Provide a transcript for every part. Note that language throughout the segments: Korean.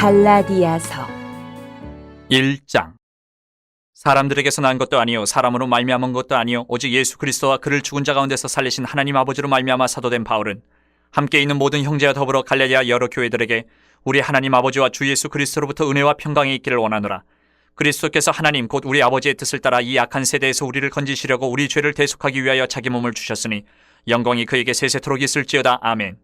갈라디아서 1장. 사람들에게서 난 것도 아니요 사람으로 말미암은 것도 아니요 오직 예수 그리스도와 그를 죽은 자 가운데서 살리신 하나님 아버지로 말미암아 사도된 바울은 함께 있는 모든 형제와 더불어 갈라디아 여러 교회들에게 우리 하나님 아버지와 주 예수 그리스도로부터 은혜와 평강이 있기를 원하노라. 그리스도께서 하나님 곧 우리 아버지의 뜻을 따라 이 악한 세대에서 우리를 건지시려고 우리 죄를 대속하기 위하여 자기 몸을 주셨으니 영광이 그에게 세세토록 있을지어다. 아멘.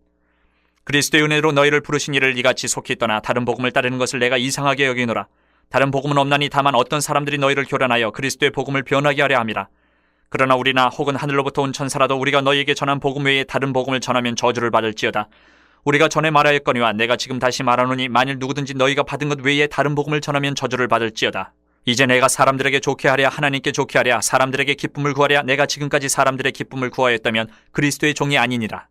그리스도의 은혜로 너희를 부르신 이를 이같이 속히 떠나 다른 복음을 따르는 것을 내가 이상하게 여기노라. 다른 복음은 없나니 다만 어떤 사람들이 너희를 교란하여 그리스도의 복음을 변하게 하려 함이라. 그러나 우리나 혹은 하늘로부터 온 천사라도 우리가 너희에게 전한 복음 외에 다른 복음을 전하면 저주를 받을지어다. 우리가 전에 말하였거니와 내가 지금 다시 말하노니 만일 누구든지 너희가 받은 것 외에 다른 복음을 전하면 저주를 받을지어다. 이제 내가 사람들에게 좋게 하랴 하나님께 좋게 하랴 사람들에게 기쁨을 구하랴 내가 지금까지 사람들의 기쁨을 구하였다면 그리스도의 종이 아니니라.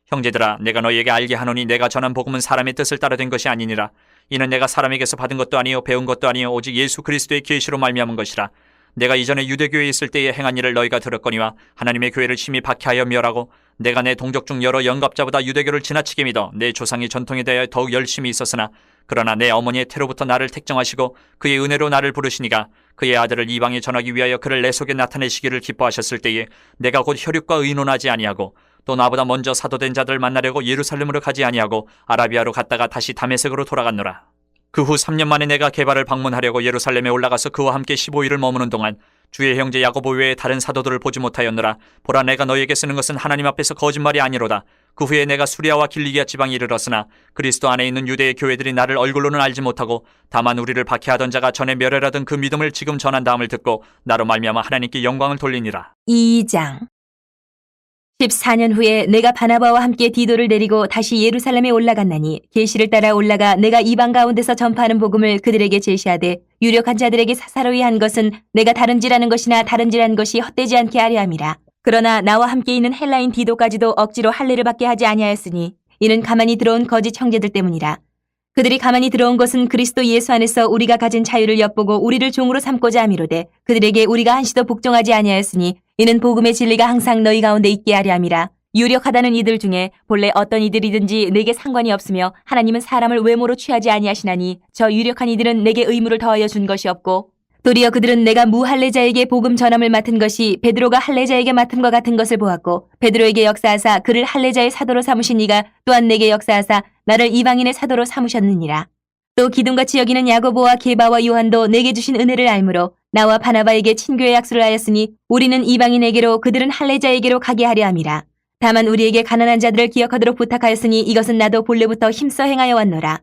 형제들아 내가 너희에게 알게 하노니 내가 전한 복음은 사람의 뜻을 따라 된 것이 아니니라. 이는 내가 사람에게서 받은 것도 아니요 배운 것도 아니요 오직 예수 그리스도의 계시로 말미암은 것이라. 내가 이전에 유대교회에 있을 때에 행한 일을 너희가 들었거니와 하나님의 교회를 심히 박해하여 멸하고 내가 내 동족 중 여러 영갑자보다 유대교를 지나치게 믿어 내 조상의 전통에 대하여 더욱 열심히 있었으나 그러나 내 어머니의 태로부터 나를 택정하시고 그의 은혜로 나를 부르시니가 그의 아들을 이방에 전하기 위하여 그를 내 속에 나타내시기를 기뻐하셨을 때에 내가 곧 혈육과 의논하지 아니하고 또 나보다 먼저 사도된 자들을 만나려고 예루살렘으로 가지 아니하고 아라비아로 갔다가 다시 다메섹으로 돌아갔노라. 그 후 3년 만에 내가 게바를 방문하려고 예루살렘에 올라가서 그와 함께 15일을 머무는 동안 주의 형제 야고보 외에 다른 사도들을 보지 못하였노라. 보라 내가 너희에게 쓰는 것은 하나님 앞에서 거짓말이 아니로다. 그 후에 내가 수리아와 길리기아 지방에 이르렀으나 그리스도 안에 있는 유대의 교회들이 나를 얼굴로는 알지 못하고 다만 우리를 박해하던 자가 전에 멸혈하던 그 믿음을 지금 전한 다음을 듣고 나로 말미암아 하나님께 영광을 돌리니라. 2장 14년 후에 내가 바나바와 함께 디도를 데리고 다시 예루살렘에 올라갔나니 계시를 따라 올라가 내가 이방 가운데서 전파하는 복음을 그들에게 제시하되 유력한 자들에게 사사로이 한 것은 내가 다름질하는 것이나 다름질한 것이 헛되지 않게 하려 함이라. 그러나 나와 함께 있는 헬라인 디도까지도 억지로 할례를 받게 하지 아니하였으니 이는 가만히 들어온 거짓 형제들 때문이라. 그들이 가만히 들어온 것은 그리스도 예수 안에서 우리가 가진 자유를 엿보고 우리를 종으로 삼고자 함이로되 그들에게 우리가 한시도 복종하지 아니하였으니 이는 복음의 진리가 항상 너희 가운데 있게 하려 함이라. 유력하다는 이들 중에 본래 어떤 이들이든지 내게 상관이 없으며 하나님은 사람을 외모로 취하지 아니하시나니 저 유력한 이들은 내게 의무를 더하여 준 것이 없고 도리어 그들은 내가 무할례자에게 복음 전함을 맡은 것이 베드로가 할례자에게 맡음과 같은 것을 보았고 베드로에게 역사하사 그를 할례자의 사도로 삼으신 이가 또한 내게 역사하사 나를 이방인의 사도로 삼으셨느니라. 또 기둥같이 여기는 야고보와 게바와 요한도 내게 주신 은혜를 알므로 나와 바나바에게 친교의 약속을 하였으니 우리는 이방인에게로 그들은 할례자에게로 가게 하려 함이라. 다만 우리에게 가난한 자들을 기억하도록 부탁하였으니 이것은 나도 본래부터 힘써 행하여 왔노라.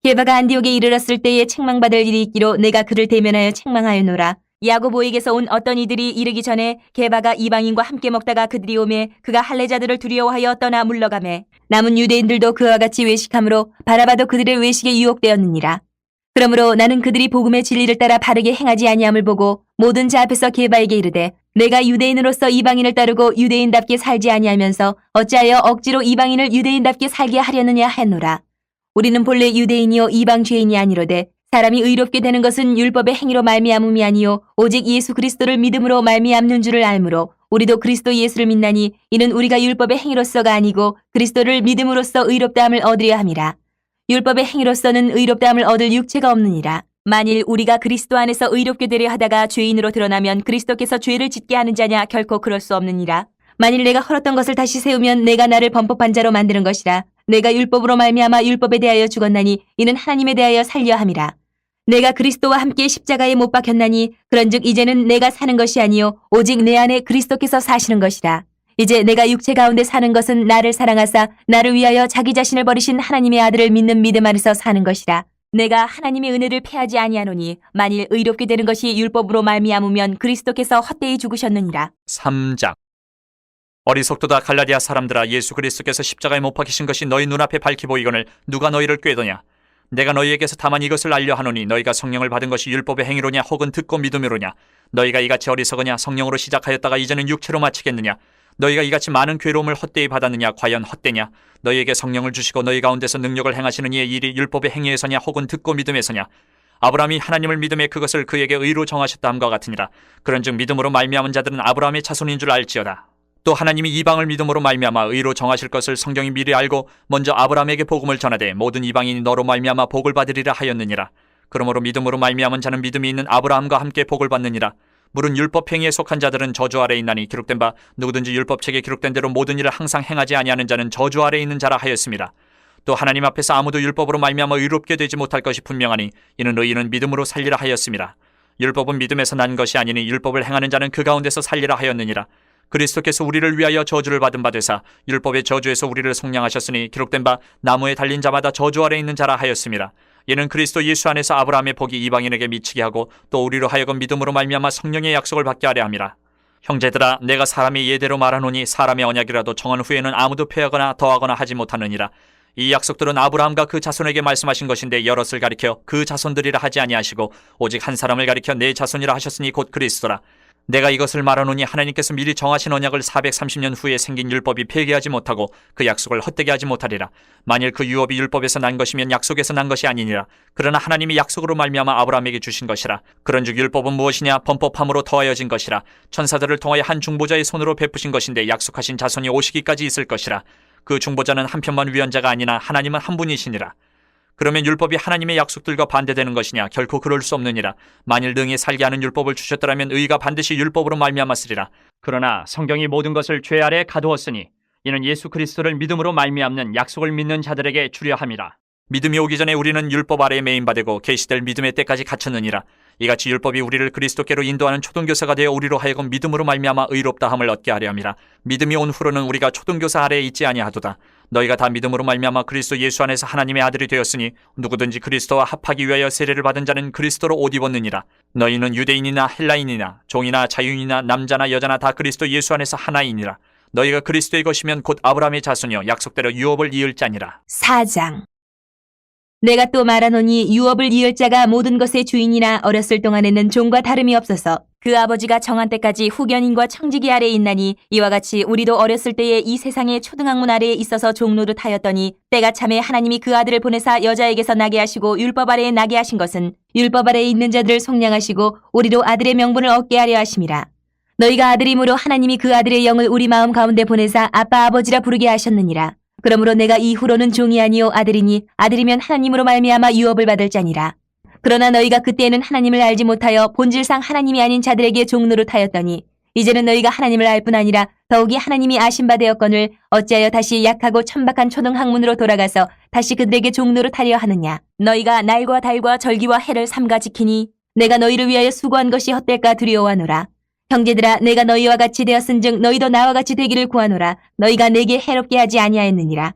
게바가 안디옥에 이르렀을 때에 책망받을 일이 있기로 내가 그를 대면하여 책망하였노라. 야고보에게서 온 어떤 이들이 이르기 전에 게바가 이방인과 함께 먹다가 그들이 오매 그가 할례자들을 두려워하여 떠나 물러가매 남은 유대인들도 그와 같이 외식함으로 바나바도 그들의 외식에 유혹되었느니라. 그러므로 나는 그들이 복음의 진리를 따라 바르게 행하지 아니함을 보고 모든 자 앞에서 게바에게 이르되 내가 유대인으로서 이방인을 따르고 유대인답게 살지 아니하면서 어찌하여 억지로 이방인을 유대인답게 살게 하려느냐 하였노라. 우리는 본래 유대인이요 이방 죄인이 아니로되 사람이 의롭게 되는 것은 율법의 행위로 말미암음이 아니요 오직 예수 그리스도를 믿음으로 말미암는 줄을 알므로 우리도 그리스도 예수를 믿나니 이는 우리가 율법의 행위로서가 아니고 그리스도를 믿음으로써 의롭다함을 얻으려 함이라. 율법의 행위로서는 의롭다함을 얻을 육체가 없느니라. 만일 우리가 그리스도 안에서 의롭게 되려 하다가 죄인으로 드러나면 그리스도께서 죄를 짓게 하는 자냐 결코 그럴 수 없느니라. 만일 내가 헐었던 것을 다시 세우면 내가 나를 범법한 자로 만드는 것이라. 내가 율법으로 말미암아 율법에 대하여 죽었나니 이는 하나님에 대하여 살려 함이라. 내가 그리스도와 함께 십자가에 못 박혔나니 그런즉 이제는 내가 사는 것이 아니요 오직 내 안에 그리스도께서 사시는 것이라. 이제 내가 육체 가운데 사는 것은 나를 사랑하사 나를 위하여 자기 자신을 버리신 하나님의 아들을 믿는 믿음 안에서 사는 것이라. 내가 하나님의 은혜를 패하지 아니하노니 만일 의롭게 되는 것이 율법으로 말미암으면 그리스도께서 헛되이 죽으셨느니라. 3장. 어리석도다 갈라디아 사람들아 예수 그리스도께서 십자가에 못 박히신 것이 너희 눈앞에 밝히 보이거늘 누가 너희를 꾀더냐. 내가 너희에게서 다만 이것을 알려 하노니 너희가 성령을 받은 것이 율법의 행위로냐 혹은 듣고 믿음으로냐. 너희가 이같이 어리석으냐. 성령으로 시작하였다가 이제는 육체로 마치겠느냐. 너희가 이같이 많은 괴로움을 헛되이 받았느냐. 과연 헛되냐. 너희에게 성령을 주시고 너희 가운데서 능력을 행하시는 이의 일이 율법의 행위에서냐 혹은 듣고 믿음에서냐. 아브라함이 하나님을 믿음에 그것을 그에게 의로 정하셨다 함과 같으니라. 그런즉 믿음으로 말미암은 자들은 아브라함의 자손인 줄 알지어다. 또 하나님이 이방을 믿음으로 말미암아 의로 정하실 것을 성경이 미리 알고 먼저 아브라함에게 복음을 전하되 모든 이방인이 너로 말미암아 복을 받으리라 하였느니라. 그러므로 믿음으로 말미암은 자는 믿음이 있는 아브라함과 함께 복을 받느니라. 물은 율법 행위에 속한 자들은 저주 아래 있나니 기록된 바 누구든지 율법책에 기록된 대로 모든 일을 항상 행하지 아니하는 자는 저주 아래 있는 자라 하였습니다. 또 하나님 앞에서 아무도 율법으로 말미암아 의롭게 되지 못할 것이 분명하니 이는 의인은 믿음으로 살리라 하였습니다. 율법은 믿음에서 난 것이 아니니 율법을 행하는 자는 그 가운데서 살리라 하였느니라. 그리스도께서 우리를 위하여 저주를 받은 바 되사 율법의 저주에서 우리를 속량하셨으니 기록된 바 나무에 달린 자마다 저주 아래 있는 자라 하였습니다. 이는 그리스도 예수 안에서 아브라함의 복이 이방인에게 미치게 하고 또 우리로 하여금 믿음으로 말미암아 성령의 약속을 받게 하려 함이라. 형제들아, 내가 사람이 예대로 말하노니 사람의 언약이라도 정한 후에는 아무도 폐하거나 더하거나 하지 못하느니라. 이 약속들은 아브라함과 그 자손에게 말씀하신 것인데 여럿을 가리켜 그 자손들이라 하지 아니하시고 오직 한 사람을 가리켜 내 자손이라 하셨으니 곧 그리스도라. 내가 이것을 말하노니 하나님께서 미리 정하신 언약을 430년 후에 생긴 율법이 폐기하지 못하고 그 약속을 헛되게 하지 못하리라. 만일 그 유업이 율법에서 난 것이면 약속에서 난 것이 아니니라. 그러나 하나님이 약속으로 말미암아 아브라함에게 주신 것이라. 그런즉 율법은 무엇이냐? 범법함으로 더하여진 것이라. 천사들을 통하여 한 중보자의 손으로 베푸신 것인데 약속하신 자손이 오시기까지 있을 것이라. 그 중보자는 한편만 위헌자가 아니나 하나님은 한 분이시니라. 그러면 율법이 하나님의 약속들과 반대되는 것이냐? 결코 그럴 수 없느니라. 만일 능히 살게 하는 율법을 주셨더라면 의가 반드시 율법으로 말미암았으리라. 그러나 성경이 모든 것을 죄 아래 가두었으니 이는 예수 그리스도를 믿음으로 말미암는 약속을 믿는 자들에게 주려 함이라. 믿음이 오기 전에 우리는 율법 아래에 매인받고 계시될 믿음의 때까지 갇혔느니라. 이같이 율법이 우리를 그리스도께로 인도하는 초등교사가 되어 우리로 하여금 믿음으로 말미암아 의롭다함을 얻게 하려 함이라. 믿음이 온 후로는 우리가 초등교사 아래에 있지 아니하도다. 너희가 다 믿음으로 말미암아 그리스도 예수 안에서 하나님의 아들이 되었으니 누구든지 그리스도와 합하기 위하여 세례를 받은 자는 그리스도로 옷 입었느니라. 너희는 유대인이나 헬라인이나 종이나 자유인이나 남자나 여자나 다 그리스도 예수 안에서 하나이니라. 너희가 그리스도의 것이면 곧 아브라함의 자손이여 약속대로 유업을 이을 자니라. 4장. 내가 또 말하노니 유업을 이을 자가 모든 것의 주인이나 어렸을 동안에는 종과 다름이 없어서 그 아버지가 정한 때까지 후견인과 청지기 아래에 있나니 이와 같이 우리도 어렸을 때에 이 세상의 초등학문 아래에 있어서 종노릇하였더니 때가 참에 하나님이 그 아들을 보내사 여자에게서 나게 하시고 율법 아래에 나게 하신 것은 율법 아래에 있는 자들을 속량하시고 우리로 아들의 명분을 얻게 하려 하심이라. 너희가 아들이므로 하나님이 그 아들의 영을 우리 마음 가운데 보내사 아빠 아버지라 부르게 하셨느니라. 그러므로 내가 이후로는 종이 아니요 아들이니 아들이면 하나님으로 말미암아 유업을 받을 자니라. 그러나 너희가 그때에는 하나님을 알지 못하여 본질상 하나님이 아닌 자들에게 종노릇하였더니 이제는 너희가 하나님을 알 뿐 아니라 더욱이 하나님이 아신 바 되었거늘 어찌하여 다시 약하고 천박한 초등학문으로 돌아가서 다시 그들에게 종노릇하려 하느냐. 너희가 날과 달과 절기와 해를 삼가 지키니 내가 너희를 위하여 수고한 것이 헛될까 두려워하노라. 형제들아, 내가 너희와 같이 되었은즉 너희도 나와 같이 되기를 구하노라. 너희가 내게 해롭게 하지 아니하였느니라.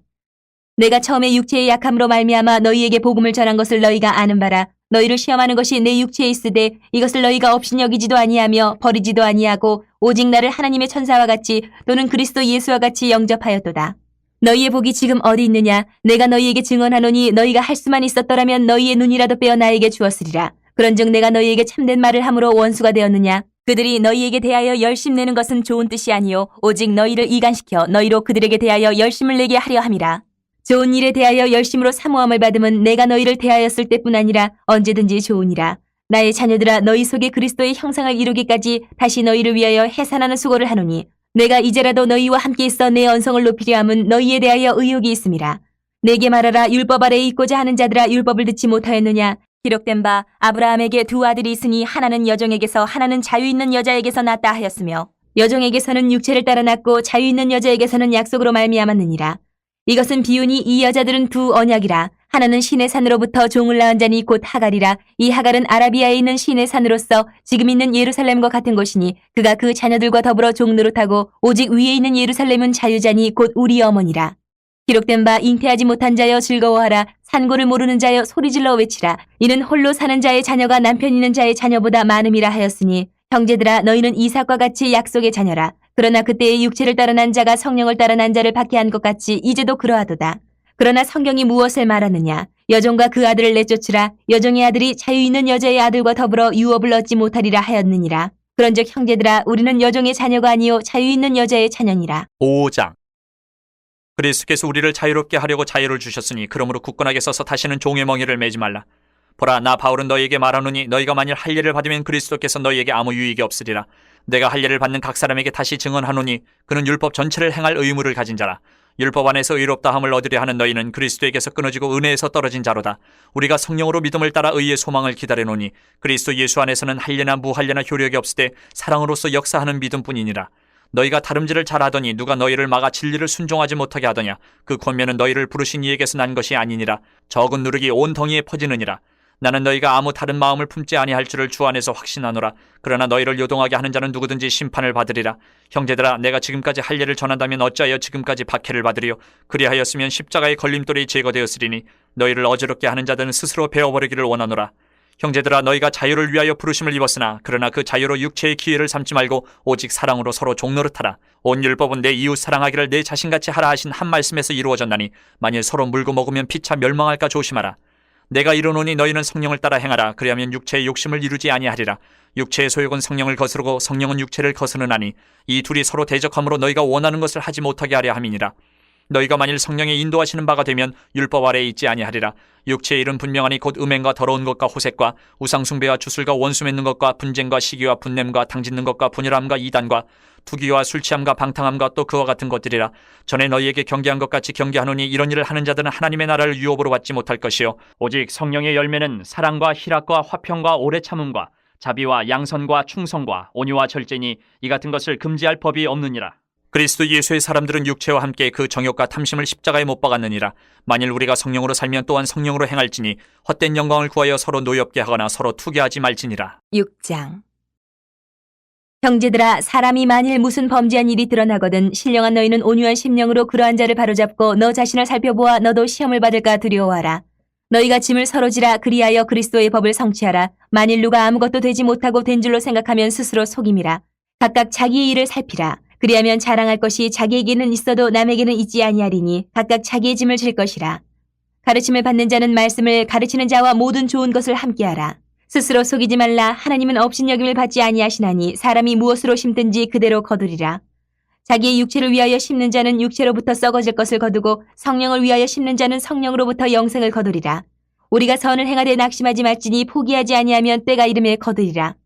내가 처음에 육체의 약함으로 말미암아 너희에게 복음을 전한 것을 너희가 아는 바라. 너희를 시험하는 것이 내 육체에 있으되 이것을 너희가 업신여기지도 아니하며 버리지도 아니하고 오직 나를 하나님의 천사와 같이 또는 그리스도 예수와 같이 영접하였도다. 너희의 복이 지금 어디 있느냐? 내가 너희에게 증언하노니 너희가 할 수만 있었더라면 너희의 눈이라도 빼어 나에게 주었으리라. 그런즉 내가 너희에게 참된 말을 함으로 원수가 되었느냐? 그들이 너희에게 대하여 열심 내는 것은 좋은 뜻이 아니요 오직 너희를 이간시켜 너희로 그들에게 대하여 열심을 내게 하려 함이라. 좋은 일에 대하여 열심으로 사모함을 받음은 내가 너희를 대하였을 때뿐 아니라 언제든지 좋으니라. 나의 자녀들아, 너희 속에 그리스도의 형상을 이루기까지 다시 너희를 위하여 해산하는 수고를 하노니 내가 이제라도 너희와 함께 있어 내 언성을 높이려 함은 너희에 대하여 의욕이 있음이라. 내게 말하라. 율법 아래에 있고자 하는 자들아, 율법을 듣지 못하였느냐? 기록된 바 아브라함에게 두 아들이 있으니 하나는 여종에게서 하나는 자유 있는 여자에게서 낳았다 하였으며 여종에게서는 육체를 따라 낳고 자유 있는 여자에게서는 약속으로 말미암았느니라. 이것은 비유니 이 여자들은 두 언약이라. 하나는 신의 산으로부터 종을 낳은 자니 곧 하갈이라. 이 하갈은 아라비아에 있는 신의 산으로서 지금 있는 예루살렘과 같은 곳이니 그가 그 자녀들과 더불어 종노릇하고 오직 위에 있는 예루살렘은 자유자니 곧 우리 어머니라. 기록된 바 잉태하지 못한 자여 즐거워하라. 산고를 모르는 자여 소리질러 외치라. 이는 홀로 사는 자의 자녀가 남편 있는 자의 자녀보다 많음이라 하였으니 형제들아, 너희는 이삭과 같이 약속의 자녀라. 그러나 그때의 육체를 따라 난 자가 성령을 따라 난 자를 받게 한 것 같이 이제도 그러하도다. 그러나 성경이 무엇을 말하느냐? 여종과 그 아들을 내쫓으라. 여종의 아들이 자유 있는 여자의 아들과 더불어 유업을 얻지 못하리라 하였느니라. 그런즉 형제들아, 우리는 여종의 자녀가 아니요 자유 있는 여자의 자녀니라. 5장. 그리스도께서 우리를 자유롭게 하려고 자유를 주셨으니 그러므로 굳건하게 서서 다시는 종의 멍에를 매지 말라. 보라, 나 바울은 너희에게 말하노니 너희가 만일 할례를 받으면 그리스도께서 너희에게 아무 유익이 없으리라. 내가 할례를 받는 각 사람에게 다시 증언하노니 그는 율법 전체를 행할 의무를 가진 자라. 율법 안에서 의롭다함을 얻으려 하는 너희는 그리스도에게서 끊어지고 은혜에서 떨어진 자로다. 우리가 성령으로 믿음을 따라 의의 소망을 기다려노니 그리스도 예수 안에서는 할례나 무할례나 효력이 없으되 사랑으로서 역사하는 믿음뿐이니라. 너희가 다름질을 잘하더니 누가 너희를 막아 진리를 순종하지 못하게 하더냐. 그 권면은 너희를 부르신 이에게서 난 것이 아니니라. 적은 누룩이 온 덩이에 퍼지느니라. 나는 너희가 아무 다른 마음을 품지 아니할 줄을 주 안에서 확신하노라. 그러나 너희를 요동하게 하는 자는 누구든지 심판을 받으리라. 형제들아, 내가 지금까지 할례를 전한다면 어찌하여 지금까지 박해를 받으리요. 그리하였으면 십자가의 걸림돌이 제거되었으리니 너희를 어지럽게 하는 자들은 스스로 베어버리기를 원하노라. 형제들아, 너희가 자유를 위하여 부르심을 입었으나 그러나 그 자유로 육체의 기회를 삼지 말고 오직 사랑으로 서로 종노릇하라. 온 율법은 내 이웃 사랑하기를 내 자신같이 하라 하신 한 말씀에서 이루어졌나니 만일 서로 물고 먹으면 피차 멸망할까 조심하라. 내가 이르노니 너희는 성령을 따라 행하라. 그리하면 육체의 욕심을 이루지 아니하리라. 육체의 소욕은 성령을 거스르고 성령은 육체를 거스르나니 이 둘이 서로 대적함으로 너희가 원하는 것을 하지 못하게 하려 함이니라. 너희가 만일 성령의 인도하시는 바가 되면 율법 아래에 있지 아니하리라. 육체의 일은 분명하니 곧 음행과 더러운 것과 호색과 우상숭배와 주술과 원수 맺는 것과 분쟁과 시기와 분냄과 당짓는 것과 분열함과 이단과 투기와 술취함과 방탕함과 또 그와 같은 것들이라. 전에 너희에게 경계한 것 같이 경계하노니 이런 일을 하는 자들은 하나님의 나라를 유업으로 받지 못할 것이요 오직 성령의 열매는 사랑과 희락과 화평과 오래 참음과 자비와 양선과 충성과 온유와 절제니 이 같은 것을 금지할 법이 없느니라. 그리스도 예수의 사람들은 육체와 함께 그 정욕과 탐심을 십자가에 못 박았느니라. 만일 우리가 성령으로 살면 또한 성령으로 행할지니 헛된 영광을 구하여 서로 노엽게 하거나 서로 투기하지 말지니라. 6장. 형제들아, 사람이 만일 무슨 범죄한 일이 드러나거든 신령한 너희는 온유한 심령으로 그러한 자를 바로잡고 너 자신을 살펴보아 너도 시험을 받을까 두려워하라. 너희가 짐을 서로 지라. 그리하여 그리스도의 법을 성취하라. 만일 누가 아무것도 되지 못하고 된 줄로 생각하면 스스로 속임이라. 각각 자기의 일을 살피라. 그리하면 자랑할 것이 자기에게는 있어도 남에게는 있지 아니하리니 각각 자기의 짐을 질 것이라. 가르침을 받는 자는 말씀을 가르치는 자와 모든 좋은 것을 함께하라. 스스로 속이지 말라. 하나님은 업신여김을 받지 아니하시나니 사람이 무엇으로 심든지 그대로 거두리라. 자기의 육체를 위하여 심는 자는 육체로부터 썩어질 것을 거두고 성령을 위하여 심는 자는 성령으로부터 영생을 거두리라. 우리가 선을 행하되 낙심하지 말지니 포기하지 아니하면 때가 이름에 거두리라.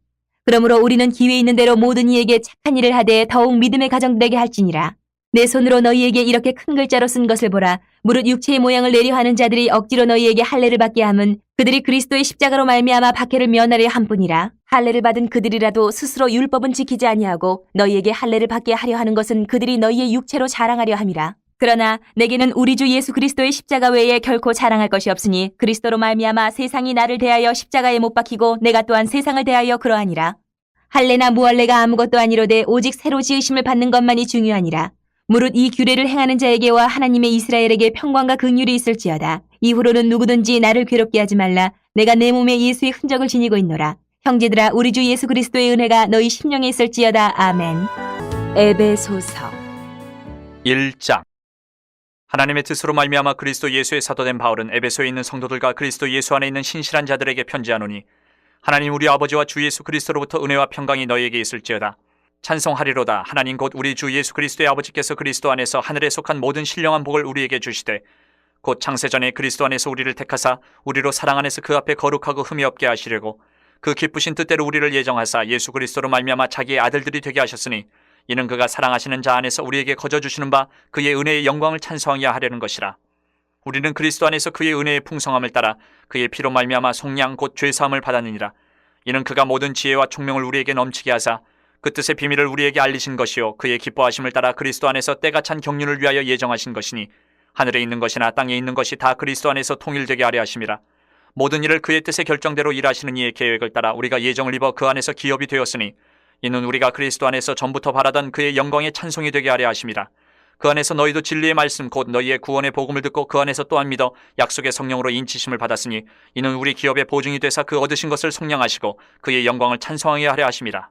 그러므로 우리는 기회 있는 대로 모든 이에게 착한 일을 하되 더욱 믿음의 가정되게 할지니라. 내 손으로 너희에게 이렇게 큰 글자로 쓴 것을 보라. 무릇 육체의 모양을 내려 하는 자들이 억지로 너희에게 할례를 받게 함은 그들이 그리스도의 십자가로 말미암아 박해를 면하려 함뿐이라. 할례를 받은 그들이라도 스스로 율법은 지키지 아니하고 너희에게 할례를 받게 하려 하는 것은 그들이 너희의 육체로 자랑하려 함이라. 그러나 내게는 우리 주 예수 그리스도의 십자가 외에 결코 자랑할 것이 없으니 그리스도로 말미암아 세상이 나를 대하여 십자가에 못 박히고 내가 또한 세상을 대하여 그러하니라. 할례나 무할례가 아무것도 아니로되 오직 새로 지으심을 받는 것만이 중요하니라. 무릇 이 규례를 행하는 자에게와 하나님의 이스라엘에게 평강과 긍휼이 있을지어다. 이후로는 누구든지 나를 괴롭게 하지 말라. 내가 내 몸에 예수의 흔적을 지니고 있노라. 형제들아, 우리 주 예수 그리스도의 은혜가 너희 심령에 있을지어다. 아멘. 에베소서 1장. 하나님의 뜻으로 말미암아 그리스도 예수의 사도된 바울은 에베소에 있는 성도들과 그리스도 예수 안에 있는 신실한 자들에게 편지하노니 하나님 우리 아버지와 주 예수 그리스도로부터 은혜와 평강이 너희에게 있을지어다. 찬송하리로다. 하나님 곧 우리 주 예수 그리스도의 아버지께서 그리스도 안에서 하늘에 속한 모든 신령한 복을 우리에게 주시되 곧 창세전에 그리스도 안에서 우리를 택하사 우리로 사랑 안에서 그 앞에 거룩하고 흠이 없게 하시려고 그 기쁘신 뜻대로 우리를 예정하사 예수 그리스도로 말미암아 자기의 아들들이 되게 하셨으니 이는 그가 사랑하시는 자 안에서 우리에게 거저 주시는 바 그의 은혜의 영광을 찬송하게 하려는 것이라. 우리는 그리스도 안에서 그의 은혜의 풍성함을 따라 그의 피로 말미암아 속량 곧 죄사함을 받았느니라. 이는 그가 모든 지혜와 총명을 우리에게 넘치게 하사 그 뜻의 비밀을 우리에게 알리신 것이요 그의 기뻐하심을 따라 그리스도 안에서 때가 찬 경륜을 위하여 예정하신 것이니 하늘에 있는 것이나 땅에 있는 것이 다 그리스도 안에서 통일되게 하려 하심이라. 모든 일을 그의 뜻의 결정대로 일하시는 이의 계획을 따라 우리가 예정을 입어 그 안에서 기업이 되었으니 이는 우리가 그리스도 안에서 전부터 바라던 그의 영광의 찬송이 되게 하려 하심이라. 그 안에서 너희도 진리의 말씀 곧 너희의 구원의 복음을 듣고 그 안에서 또한 믿어 약속의 성령으로 인치심을 받았으니 이는 우리 기업의 보증이 되사 그 얻으신 것을 속량하시고 그의 영광을 찬송하게 하려 하심이라.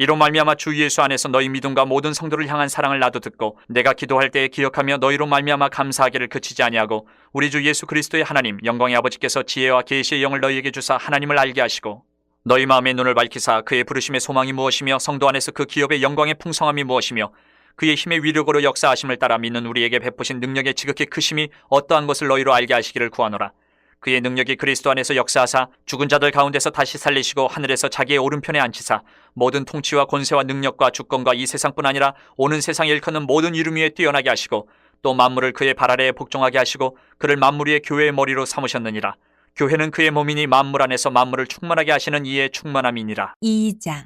이로 말미암아 주 예수 안에서 너희 믿음과 모든 성도를 향한 사랑을 나도 듣고 내가 기도할 때에 기억하며 너희로 말미암아 감사하기를 그치지 아니하고 우리 주 예수 그리스도의 하나님 영광의 아버지께서 지혜와 계시의 영을 너희에게 주사 하나님을 알게 하시고 너희 마음의 눈을 밝히사 그의 부르심의 소망이 무엇이며 성도 안에서 그 기업의 영광의 풍성함이 무엇이며 그의 힘의 위력으로 역사하심을 따라 믿는 우리에게 베푸신 능력의 지극히 크심이 어떠한 것을 너희로 알게 하시기를 구하노라. 그의 능력이 그리스도 안에서 역사하사 죽은 자들 가운데서 다시 살리시고 하늘에서 자기의 오른편에 앉히사 모든 통치와 권세와 능력과 주권과 이 세상뿐 아니라 오는 세상에 일컫는 모든 이름 위에 뛰어나게 하시고 또 만물을 그의 발 아래에 복종하게 하시고 그를 만물 위의 교회의 머리로 삼으셨느니라. 교회는 그의 몸이니 만물 안에서 만물을 충만하게 하시는 이의 충만함이니라. 2장.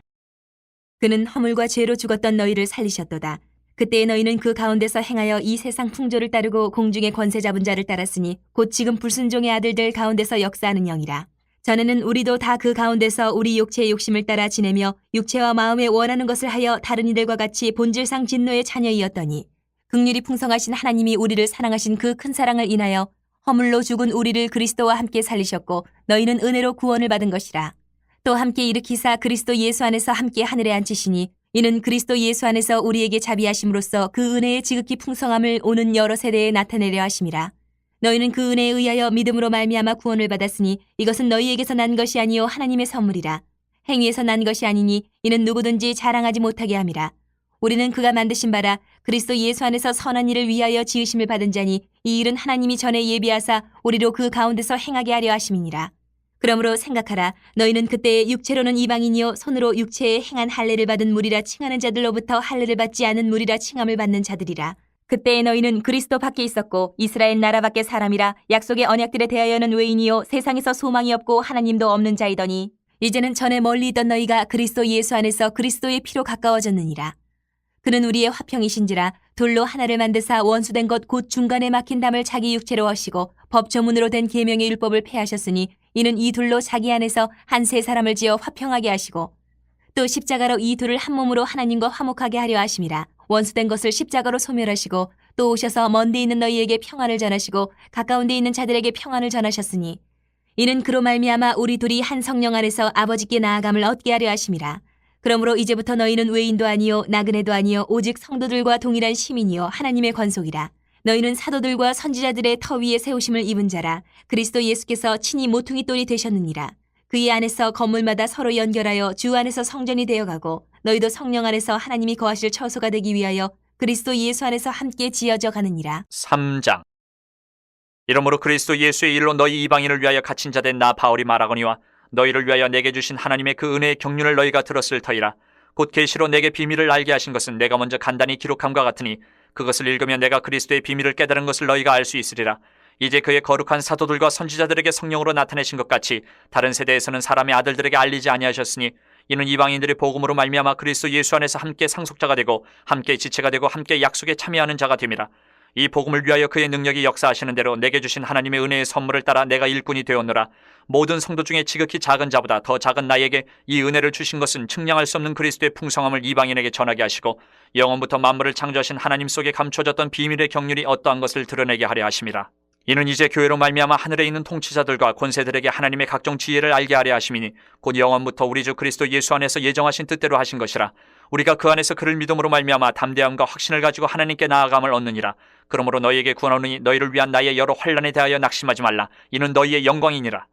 그는 허물과 죄로 죽었던 너희를 살리셨도다. 그때의 너희는 그 가운데서 행하여 이 세상 풍조를 따르고 공중의 권세 잡은 자를 따랐으니 곧 지금 불순종의 아들들 가운데서 역사하는 영이라. 전에는 우리도 다 그 가운데서 우리 육체의 욕심을 따라 지내며 육체와 마음에 원하는 것을 하여 다른 이들과 같이 본질상 진노의 자녀이었더니 긍휼이 풍성하신 하나님이 우리를 사랑하신 그 큰 사랑을 인하여 허물로 죽은 우리를 그리스도와 함께 살리셨고 너희는 은혜로 구원을 받은 것이라. 또 함께 일으키사 그리스도 예수 안에서 함께 하늘에 앉히시니 이는 그리스도 예수 안에서 우리에게 자비하심으로써 그 은혜의 지극히 풍성함을 오는 여러 세대에 나타내려 하심이라. 너희는 그 은혜에 의하여 믿음으로 말미암아 구원을 받았으니 이것은 너희에게서 난 것이 아니요 하나님의 선물이라. 행위에서 난 것이 아니니 이는 누구든지 자랑하지 못하게 함이라. 우리는 그가 만드신 바라 그리스도 예수 안에서 선한 일을 위하여 지으심을 받은 자니 이 일은 하나님이 전에 예비하사 우리로 그 가운데서 행하게 하려 하심이니라. 그러므로 생각하라. 너희는 그때의 육체로는 이방인이요 손으로 육체에 행한 할례를 받은 무리라 칭하는 자들로부터 할례를 받지 않은 무리라 칭함을 받는 자들이라. 그때의 너희는 그리스도 밖에 있었고 이스라엘 나라 밖의 사람이라 약속의 언약들에 대하여는 외인이요 세상에서 소망이 없고 하나님도 없는 자이더니 이제는 전에 멀리 있던 너희가 그리스도 예수 안에서 그리스도의 피로 가까워졌느니라. 그는 우리의 화평이신지라 돌로 하나를 만드사 원수된 것 곧 중간에 막힌 담을 자기 육체로 하시고 법조문으로 된 계명의 율법을 폐하셨으니 이는 이 둘로 자기 안에서 한 세 사람을 지어 화평하게 하시고 또 십자가로 이 둘을 한 몸으로 하나님과 화목하게 하려 하심이라. 원수된 것을 십자가로 소멸하시고 또 오셔서 먼데 있는 너희에게 평안을 전하시고 가까운 데 있는 자들에게 평안을 전하셨으니 이는 그로 말미암아 우리 둘이 한 성령 안에서 아버지께 나아감을 얻게 하려 하심이라. 그러므로 이제부터 너희는 외인도 아니요 나그네도 아니요 오직 성도들과 동일한 시민이요 하나님의 권속이라. 너희는 사도들과 선지자들의 터 위에 세우심을 입은 자라. 그리스도 예수께서 친히 모퉁이 돌이 되셨느니라. 그의 안에서 건물마다 서로 연결하여 주 안에서 성전이 되어가고 너희도 성령 안에서 하나님이 거하실 처소가 되기 위하여 그리스도 예수 안에서 함께 지어져 가느니라. 3장. 이러므로 그리스도 예수의 일로 너희 이방인을 위하여 갇힌 자 된 나 바울이 말하거니와 너희를 위하여 내게 주신 하나님의 그 은혜의 경륜을 너희가 들었을 터이라. 곧 계시로 내게 비밀을 알게 하신 것은 내가 먼저 간단히 기록함과 같으니 그것을 읽으면 내가 그리스도의 비밀을 깨달은 것을 너희가 알 수 있으리라. 이제 그의 거룩한 사도들과 선지자들에게 성령으로 나타내신 것 같이 다른 세대에서는 사람의 아들들에게 알리지 아니하셨으니 이는 이방인들의 복음으로 말미암아 그리스도 예수 안에서 함께 상속자가 되고 함께 지체가 되고 함께 약속에 참여하는 자가 됨이라. 이 복음을 위하여 그의 능력이 역사하시는 대로 내게 주신 하나님의 은혜의 선물을 따라 내가 일꾼이 되었노라. 모든 성도 중에 지극히 작은 자보다 더 작은 나에게 이 은혜를 주신 것은 측량할 수 없는 그리스도의 풍성함을 이방인에게 전하게 하시고 영원부터 만물을 창조하신 하나님 속에 감춰졌던 비밀의 경륜이 어떠한 것을 드러내게 하려 하심이라. 이는 이제 교회로 말미암아 하늘에 있는 통치자들과 권세들에게 하나님의 각종 지혜를 알게 하려 하심이니 곧 영원부터 우리 주 그리스도 예수 안에서 예정하신 뜻대로 하신 것이라. 우리가 그 안에서 그를 믿음으로 말미암아 담대함과 확신을 가지고 하나님께 나아감을 얻느니라. 그러므로 너희에게 구하노니 너희를 위한 나의 여러 환난에 대하여 낙심하지 말라. 이는 너희의 영광이니라.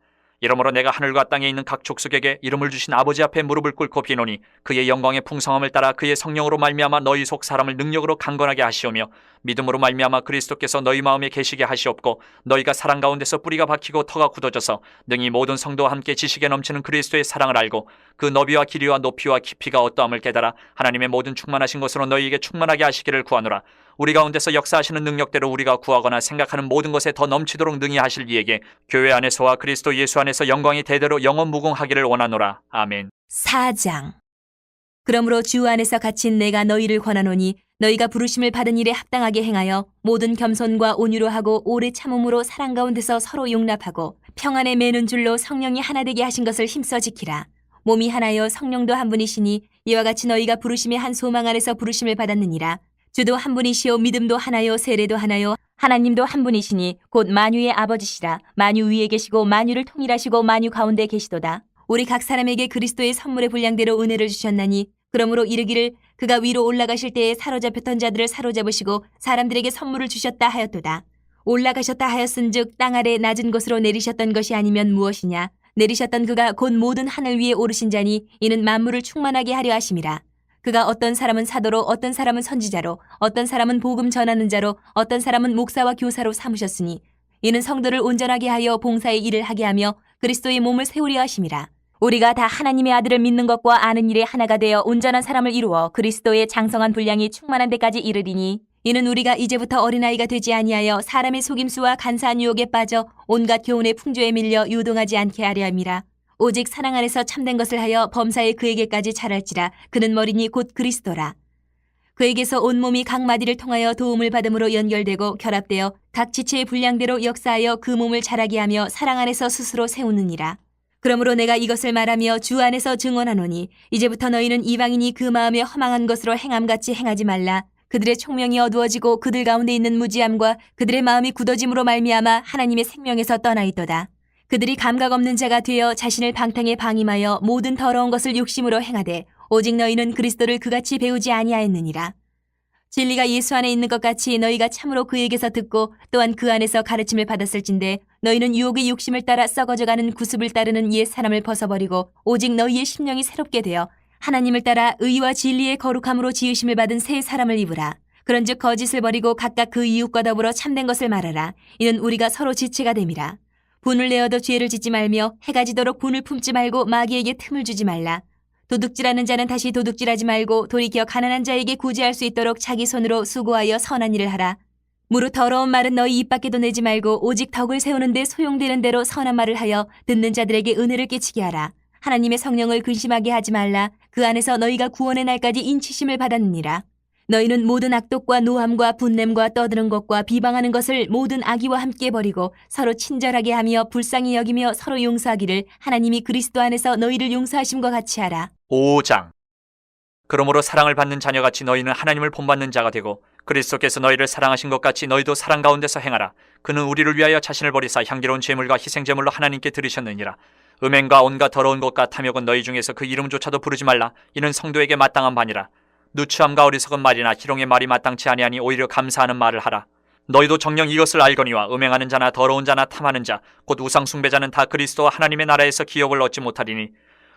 이러므로 내가 하늘과 땅에 있는 각 족속에게 이름을 주신 아버지 앞에 무릎을 꿇고 비노니 그의 영광의 풍성함을 따라 그의 성령으로 말미암아 너희 속 사람을 능력으로 강건하게 하시오며 믿음으로 말미암아 그리스도께서 너희 마음에 계시게 하시옵고 너희가 사랑 가운데서 뿌리가 박히고 터가 굳어져서 능히 모든 성도와 함께 지식에 넘치는 그리스도의 사랑을 알고 그 너비와 길이와 높이와 깊이가 어떠함을 깨달아 하나님의 모든 충만하신 것으로 너희에게 충만하게 하시기를 구하노라. 우리 가운데서 역사하시는 능력대로 우리가 구하거나 생각하는 모든 것에 더 넘치도록 능히 하실 이에게 교회 안에서와 그리스도 예수 안에서 영광이 대대로 영원무궁하기를 원하노라. 아멘. 4장. 그러므로 주 안에서 갇힌 내가 너희를 권하노니 너희가 부르심을 받은 일에 합당하게 행하여 모든 겸손과 온유로 하고 오래 참음으로 사랑 가운데서 서로 용납하고 평안에 매는 줄로 성령이 하나 되게 하신 것을 힘써 지키라. 몸이 하나여 성령도 한 분이시니 이와 같이 너희가 부르심의 한 소망 안에서 부르심을 받았느니라. 주도 한 분이시요 믿음도 하나요 세례도 하나요 하나님도 한 분이시니 곧 만유의 아버지시라. 만유 위에 계시고 만유를 통일하시고 만유 가운데 계시도다. 우리 각 사람에게 그리스도의 선물의 분량대로 은혜를 주셨나니 그러므로 이르기를 그가 위로 올라가실 때에 사로잡혔던 자들을 사로잡으시고 사람들에게 선물을 주셨다 하였도다. 올라가셨다 하였은즉 땅 아래 낮은 곳으로 내리셨던 것이 아니면 무엇이냐. 내리셨던 그가 곧 모든 하늘 위에 오르신 자니 이는 만물을 충만하게 하려 하심이라. 그가 어떤 사람은 사도로 어떤 사람은 선지자로 어떤 사람은 복음 전하는 자로 어떤 사람은 목사와 교사로 삼으셨으니 이는 성도를 온전하게 하여 봉사의 일을 하게 하며 그리스도의 몸을 세우려 하심이라. 우리가 다 하나님의 아들을 믿는 것과 아는 일에 하나가 되어 온전한 사람을 이루어 그리스도의 장성한 분량이 충만한 데까지 이르리니 이는 우리가 이제부터 어린아이가 되지 아니하여 사람의 속임수와 간사한 유혹에 빠져 온갖 교훈의 풍조에 밀려 유동하지 않게 하려 함이라. 오직 사랑 안에서 참된 것을 하여 범사에 그에게까지 자랄지라. 그는 머리니 곧 그리스도라. 그에게서 온몸이 각 마디를 통하여 도움을 받음으로 연결되고 결합되어 각 지체의 분량대로 역사하여 그 몸을 자라게 하며 사랑 안에서 스스로 세우느니라. 그러므로 내가 이것을 말하며 주 안에서 증언하노니 이제부터 너희는 이방인이 그 마음에 허망한 것으로 행함같이 행하지 말라. 그들의 총명이 어두워지고 그들 가운데 있는 무지함과 그들의 마음이 굳어짐으로 말미암아 하나님의 생명에서 떠나 있도다. 그들이 감각 없는 자가 되어 자신을 방탕에 방임하여 모든 더러운 것을 욕심으로 행하되 오직 너희는 그리스도를 그같이 배우지 아니하였느니라. 진리가 예수 안에 있는 것 같이 너희가 참으로 그에게서 듣고 또한 그 안에서 가르침을 받았을진데 너희는 유혹의 욕심을 따라 썩어져가는 구습을 따르는 옛 사람을 벗어버리고 오직 너희의 심령이 새롭게 되어 하나님을 따라 의와 진리의 거룩함으로 지으심을 받은 새 사람을 입으라. 그런즉 거짓을 버리고 각각 그 이웃과 더불어 참된 것을 말하라. 이는 우리가 서로 지체가 됨이라. 분을 내어도 죄를 짓지 말며 해가 지도록 분을 품지 말고 마귀에게 틈을 주지 말라. 도둑질하는 자는 다시 도둑질하지 말고 돌이켜 가난한 자에게 구제할 수 있도록 자기 손으로 수고하여 선한 일을 하라. 무릇 더러운 말은 너희 입 밖에도 내지 말고 오직 덕을 세우는 데 소용되는 대로 선한 말을 하여 듣는 자들에게 은혜를 끼치게 하라. 하나님의 성령을 근심하게 하지 말라. 그 안에서 너희가 구원의 날까지 인치심을 받았느니라. 너희는 모든 악독과 노함과 분냄과 떠드는 것과 비방하는 것을 모든 악의와 함께 버리고 서로 친절하게 하며 불쌍히 여기며 서로 용서하기를 하나님이 그리스도 안에서 너희를 용서하심과 같이 하라. 5장. 그러므로 사랑을 받는 자녀같이 너희는 하나님을 본받는 자가 되고 그리스도께서 너희를 사랑하신 것 같이 너희도 사랑 가운데서 행하라. 그는 우리를 위하여 자신을 버리사 향기로운 제물과 희생제물로 하나님께 드리셨느니라. 음행과 온갖 더러운 것과 탐욕은 너희 중에서 그 이름조차도 부르지 말라. 이는 성도에게 마땅한 바니라. 누추함과 어리석은 말이나 희롱의 말이 마땅치 아니하니 오히려 감사하는 말을 하라. 너희도 정녕 이것을 알거니와 음행하는 자나 더러운 자나 탐하는 자 곧 우상 숭배자는 다 그리스도와 하나님의 나라에서 기업을 얻지 못하리니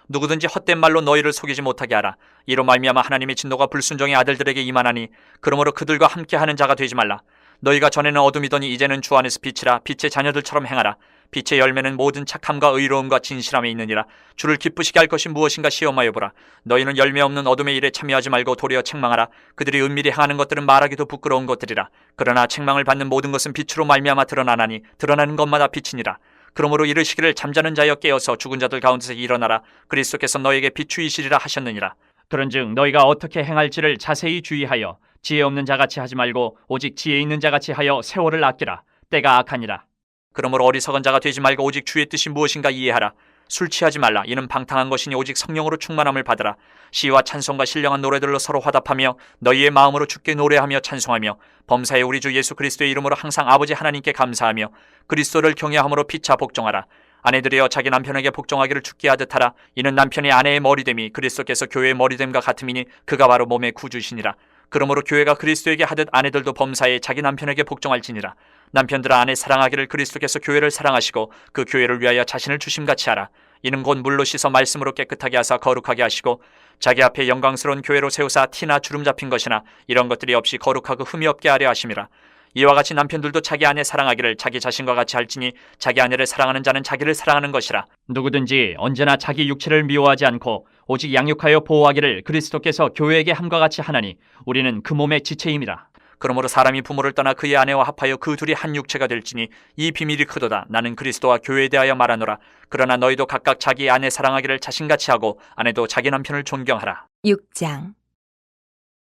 누구든지 헛된 말로 너희를 속이지 못하게 하라. 이로 말미암아 하나님의 진노가 불순종의 아들들에게 임하나니 그러므로 그들과 함께하는 자가 되지 말라. 너희가 전에는 어둠이더니 이제는 주 안에서 빛이라. 빛의 자녀들처럼 행하라. 빛의 열매는 모든 착함과 의로움과 진실함에 있느니라. 주를 기쁘시게 할 것이 무엇인가 시험하여 보라. 너희는 열매 없는 어둠의 일에 참여하지 말고 도리어 책망하라. 그들이 은밀히 행하는 것들은 말하기도 부끄러운 것들이라. 그러나 책망을 받는 모든 것은 빛으로 말미암아 드러나나니 드러나는 것마다 빛이니라. 그러므로 이르시기를 잠자는 자여 깨어서 죽은 자들 가운데서 일어나라. 그리스도께서 너희에게 비추이시리라 하셨느니라. 그런즉 너희가 어떻게 행할지를 자세히 주의하여 지혜 없는 자같이 하지 말고 오직 지혜 있는 자같이 하여 세월을 아끼라. 때가 악하니라. 그러므로 어리석은 자가 되지 말고 오직 주의 뜻이 무엇인가 이해하라. 술 취하지 말라. 이는 방탕한 것이니 오직 성령으로 충만함을 받으라. 시와 찬송과 신령한 노래들로 서로 화답하며 너희의 마음으로 주께 노래하며 찬송하며 범사의 우리 주 예수 그리스도의 이름으로 항상 아버지 하나님께 감사하며 그리스도를 경외함으로 피차 복종하라. 아내들이여 자기 남편에게 복종하기를 주께 하듯 하라. 이는 남편이 아내의 머리됨이 그리스도께서 교회의 머리됨과 같음이니 그가 바로 몸의 구주시니라. 그러므로 교회가 그리스도에게 하듯 아내들도 범사에 자기 남편에게 복종할지니라. 남편들아 아내 사랑하기를 그리스도께서 교회를 사랑하시고 그 교회를 위하여 자신을 주심같이 하라. 이는 곧 물로 씻어 말씀으로 깨끗하게 하사 거룩하게 하시고 자기 앞에 영광스러운 교회로 세우사 티나 주름 잡힌 것이나 이런 것들이 없이 거룩하고 흠이 없게 하려 하심이라. 이와 같이 남편들도 자기 아내 사랑하기를 자기 자신과 같이 할지니 자기 아내를 사랑하는 자는 자기를 사랑하는 것이라. 누구든지 언제나 자기 육체를 미워하지 않고 오직 양육하여 보호하기를 그리스도께서 교회에게 함과 같이 하나니 우리는 그 몸의 지체임이라. 그러므로 사람이 부모를 떠나 그의 아내와 합하여 그 둘이 한 육체가 될지니 이 비밀이 크도다. 나는 그리스도와 교회에 대하여 말하노라. 그러나 너희도 각각 자기 아내 사랑하기를 자신같이 하고 아내도 자기 남편을 존경하라. 6장.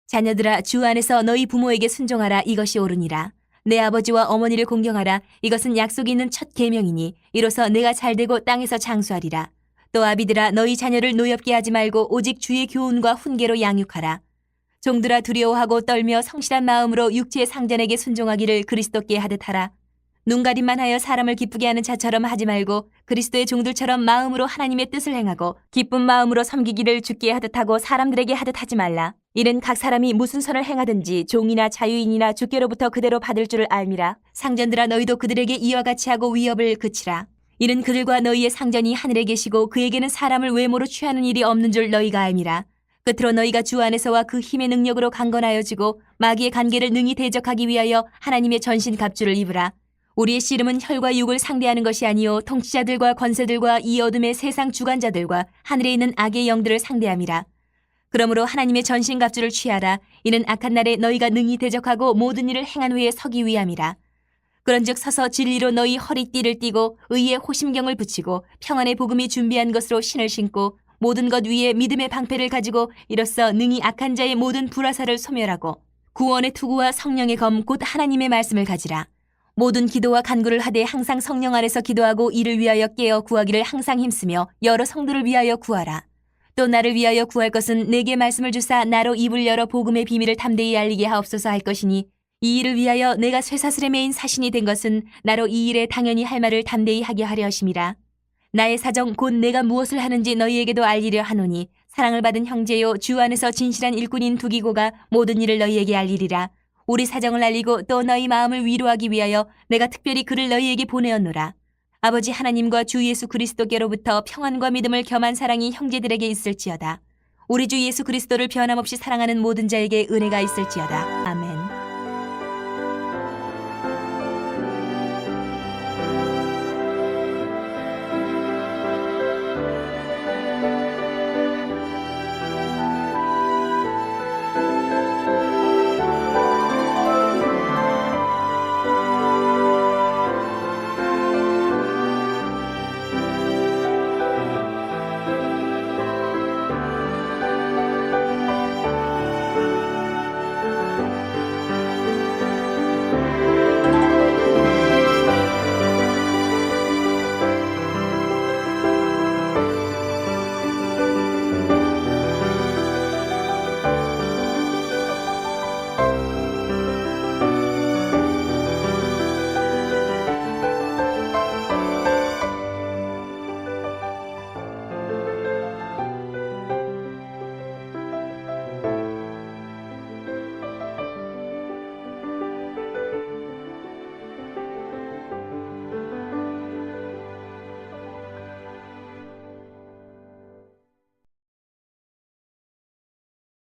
자녀들아 주 안에서 너희 부모에게 순종하라. 이것이 옳으니라. 내 아버지와 어머니를 공경하라. 이것은 약속이 있는 첫 계명이니 이로써 내가 잘되고 땅에서 장수하리라. 또 아비들아 너희 자녀를 노엽게 하지 말고 오직 주의 교훈과 훈계로 양육하라. 종들아 두려워하고 떨며 성실한 마음으로 육체의 상전에게 순종하기를 그리스도께 하듯 하라. 눈가림만 하여 사람을 기쁘게 하는 자처럼 하지 말고 그리스도의 종들처럼 마음으로 하나님의 뜻을 행하고 기쁜 마음으로 섬기기를 주께 하듯 하고 사람들에게 하듯 하지 말라. 이는 각 사람이 무슨 선을 행하든지 종이나 자유인이나 주께로부터 그대로 받을 줄을 알미라. 상전들아 너희도 그들에게 이와 같이 하고 위협을 그치라. 이는 그들과 너희의 상전이 하늘에 계시고 그에게는 사람을 외모로 취하는 일이 없는 줄 너희가 알미라. 끝으로 너희가 주 안에서와 그 힘의 능력으로 강건하여지고 마귀의 관계를 능히 대적하기 위하여 하나님의 전신 갑주를 입으라. 우리의 씨름은 혈과 육을 상대하는 것이 아니요 통치자들과 권세들과 이 어둠의 세상 주관자들과 하늘에 있는 악의 영들을 상대함이라. 그러므로 하나님의 전신갑주를 취하라. 이는 악한 날에 너희가 능히 대적하고 모든 일을 행한 후에 서기 위함이라. 그런즉 서서 진리로 너희 허리띠를 띠고 의의 호심경을 붙이고 평안의 복음이 준비한 것으로 신을 신고 모든 것 위에 믿음의 방패를 가지고 이로써 능히 악한 자의 모든 불화살을 소멸하고 구원의 투구와 성령의 검 곧 하나님의 말씀을 가지라. 모든 기도와 간구를 하되 항상 성령 안에서 기도하고 이를 위하여 깨어 구하기를 항상 힘쓰며 여러 성도를 위하여 구하라. 또 나를 위하여 구할 것은 내게 말씀을 주사 나로 입을 열어 복음의 비밀을 담대히 알리게 하옵소서 할 것이니 이 일을 위하여 내가 쇠사슬에 매인 사신이 된 것은 나로 이 일에 당연히 할 말을 담대히 하게 하려 하심이라. 나의 사정 곧 내가 무엇을 하는지 너희에게도 알리려 하노니 사랑을 받은 형제요 주 안에서 진실한 일꾼인 두기고가 모든 일을 너희에게 알리리라. 우리 사정을 알리고 또 너희 마음을 위로하기 위하여 내가 특별히 그를 너희에게 보내었노라. 아버지 하나님과 주 예수 그리스도께로부터 평안과 믿음을 겸한 사랑이 형제들에게 있을지어다. 우리 주 예수 그리스도를 변함없이 사랑하는 모든 자에게 은혜가 있을지어다.